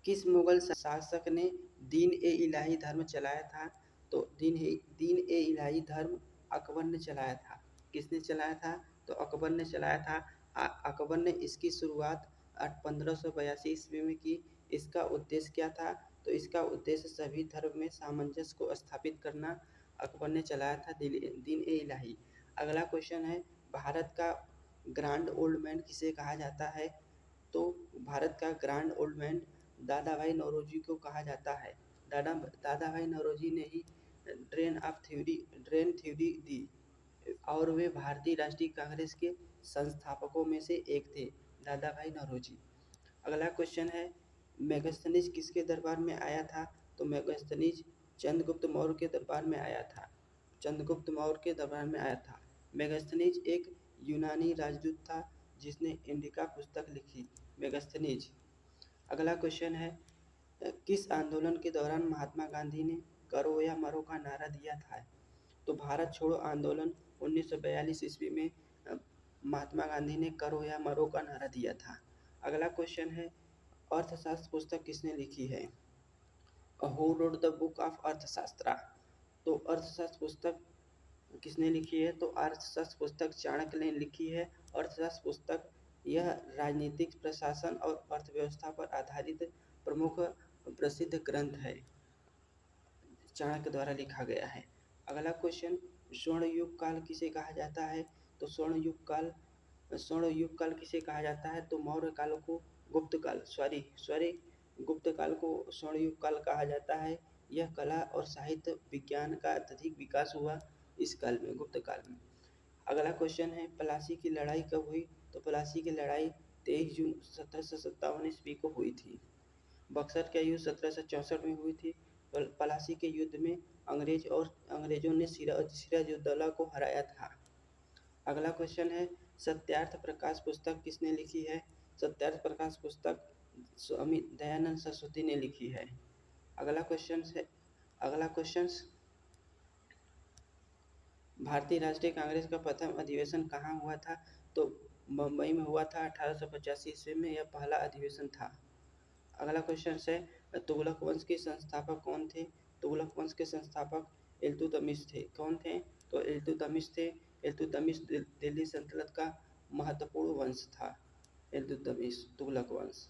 किस मुगल शासक ने दीन-ए-इलाही धर्म चलाया था? तो दीन-ए-इलाही धर्म अकबर ने चलाया था। किसने चलाया था? तो अकबर ने चलाया था। अकबर ने इसकी शुरुआत 1582 ईस्वी में की। इसका उद्देश्य क्या था? तो इसका उद्देश्य सभी धर्म में सामंजस्य को स्थापित करना। अकबर ने चलाया था दीन-ए-इलाही। अगला क्वेश्चन है, भारत का ग्रांड ओल्ड मैन किसे कहा जाता है? तो भारत का ग्रांड ओल्ड मैन दादा भाई नौरोजी को कहा जाता है। दादा भाई नौरोजी ने ही ड्रेन थ्योरी दी और वे भारतीय राष्ट्रीय कांग्रेस के संस्थापकों में से एक थे, दादा भाई नौरोजी। अगला क्वेश्चन है, मेगास्थनीज किसके दरबार में आया था? तो मेगास्थनीज चंद्रगुप्त मौर्य के दरबार में आया था। चंद्रगुप्त मौर्य के दरबार में आया था। मेगास्थनीज एक यूनानी राजदूत था जिसने इंडिका पुस्तक लिखी। मेगास्थनीज। अगला क्वेश्चन है, किस आंदोलन के दौरान महात्मा गांधी ने करो या मरो का नारा दिया था? तो भारत छोड़ो आंदोलन 1942 ईस्वी में महात्मा गांधी ने करो या मरो का नारा दिया था। अगला क्वेश्चन है, अर्थशास्त्र पुस्तक किसने लिखी है? Who wrote the book of अर्थशास्त्र? तो अर्थशास्त्र पुस्तक किसने लिखी है? तो अर्थशास्त्र पुस्तक चाणक्य ने लिखी है। अर्थशास्त्र पुस्तक यह राजनीतिक प्रशासन और अर्थव्यवस्था पर आधारित प्रमुख प्रसिद्ध ग्रंथ है, चाणक्य द्वारा लिखा गया है। अगला क्वेश्चन, स्वर्ण युग काल किसे कहा जाता है? तो स्वर्ण युग काल किसे कहा जाता है? तो मौर्य काल को गुप्त काल गुप्त काल को स्वर्ण युग काल कहा जाता है। यह कला और साहित्य विज्ञान का अत्यधिक विकास हुआ इस काल में, गुप्त काल में। अगला क्वेश्चन है, प्लासी की लड़ाई कब हुई? तो प्लासी की लड़ाई 23 जून 1757 ईस्वी को हुई थी। बक्सर का युद्ध 1764 में हुई थी। प्लासी के युद्ध में अंग्रेजों ने सिराजुद्दौला को हराया था। अगला क्वेश्चन है, सत्यार्थ प्रकाश पुस्तक किसने लिखी है? सत्यार्थ प्रकाश पुस्तक स्वामी दयानंद सरस्वती ने लिखी है। अगला क्वेश्चन, भारतीय राष्ट्रीय कांग्रेस का प्रथम अधिवेशन कहाँ हुआ था? तो मुंबई में हुआ था 1885 ईस्वी में, यह पहला अधिवेशन था। अगला क्वेश्चन है, तुगलक वंश के संस्थापक कौन थे? तुगलक वंश के संस्थापक इल्तुतमिश थे। कौन थे? तो इल्तुतमिश थे। इल्तुतमिश दिल्ली सल्तनत का महत्वपूर्ण वंश था, इल्तुतमिश तुगलक वंश।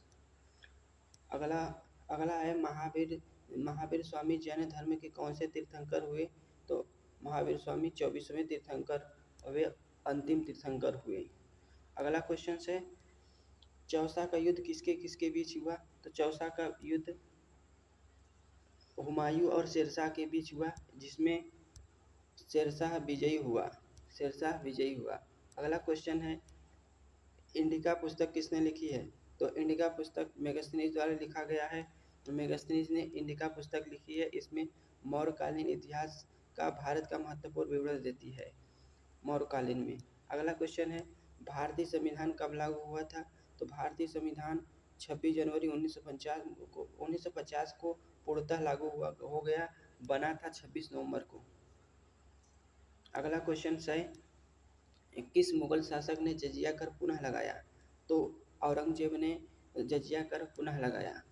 अगला है, महावीर स्वामी जैन धर्म के कौन से तीर्थंकर हुए? तो महावीर स्वामी 24वें तीर्थंकर, वे अंतिम तीर्थंकर हुए। अगला क्वेश्चन है, चौसा का युद्ध किसके किसके बीच हुआ? तो चौसा का युद्ध हुमायूं और शेरशाह के बीच हुआ, जिसमें शेरशाह विजयी हुआ। अगला क्वेश्चन है, इंडिका पुस्तक किसने लिखी है? तो इंडिका पुस्तक मेगास्थनीज द्वारा लिखा गया है। तो मेगास्थनीज ने इंडिका पुस्तक लिखी है। इसमें मौर्यकालीन इतिहास का भारत का महत्वपूर्ण विवरण देती है, मौर्यकालीन में। अगला क्वेश्चन है, भारतीय संविधान कब लागू हुआ था? तो भारतीय संविधान 26 जनवरी 1950 को पूर्णतः लागू हो गया, बना था 26 नवंबर को। अगला क्वेश्चन है, किस मुगल शासक ने जजिया कर पुनः लगाया? तो औरंगजेब ने जजिया कर पुनः लगाया।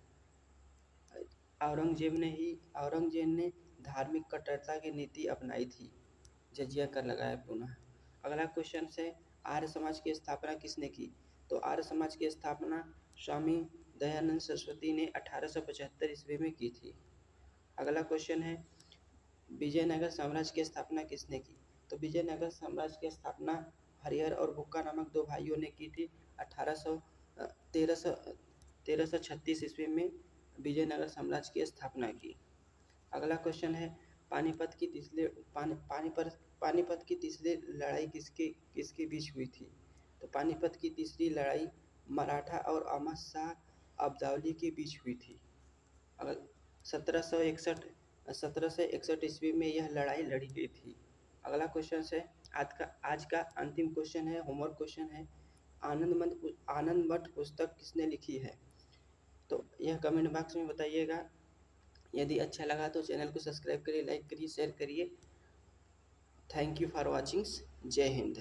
औरंगजेब ने धार्मिक कट्टरता की नीति अपनाई थी, जजिया कर लगाया पुनः। अगला क्वेश्चन है, आर्य समाज की स्थापना किसने की? तो आर्य समाज की स्थापना स्वामी दयानंद सरस्वती ने 1875 ईस्वी में की थी। अगला क्वेश्चन है, विजयनगर साम्राज्य की स्थापना किसने की? तो विजयनगर साम्राज्य की स्थापना हरिहर और बुक्का नामक दो भाइयों ने की थी। 1336 ईस्वी में विजयनगर साम्राज्य की स्थापना की। अगला क्वेश्चन है, पानीपत की तीसरी लड़ाई किसके बीच हुई थी? तो पानीपत की तीसरी लड़ाई मराठा और अहमद शाह अब्दाली के बीच हुई थी। 1761 ईस्वी में यह लड़ाई लड़ी गई थी। अगला क्वेश्चन है, आज का अंतिम क्वेश्चन है, होमवर्क क्वेश्चन है, आनंद मठ पुस्तक किसने लिखी है? तो यह कमेंट बॉक्स में बताइएगा। यदि अच्छा लगा तो चैनल को सब्सक्राइब करिए, लाइक करिए, शेयर करिए। Thank you for watching. जय हिंद।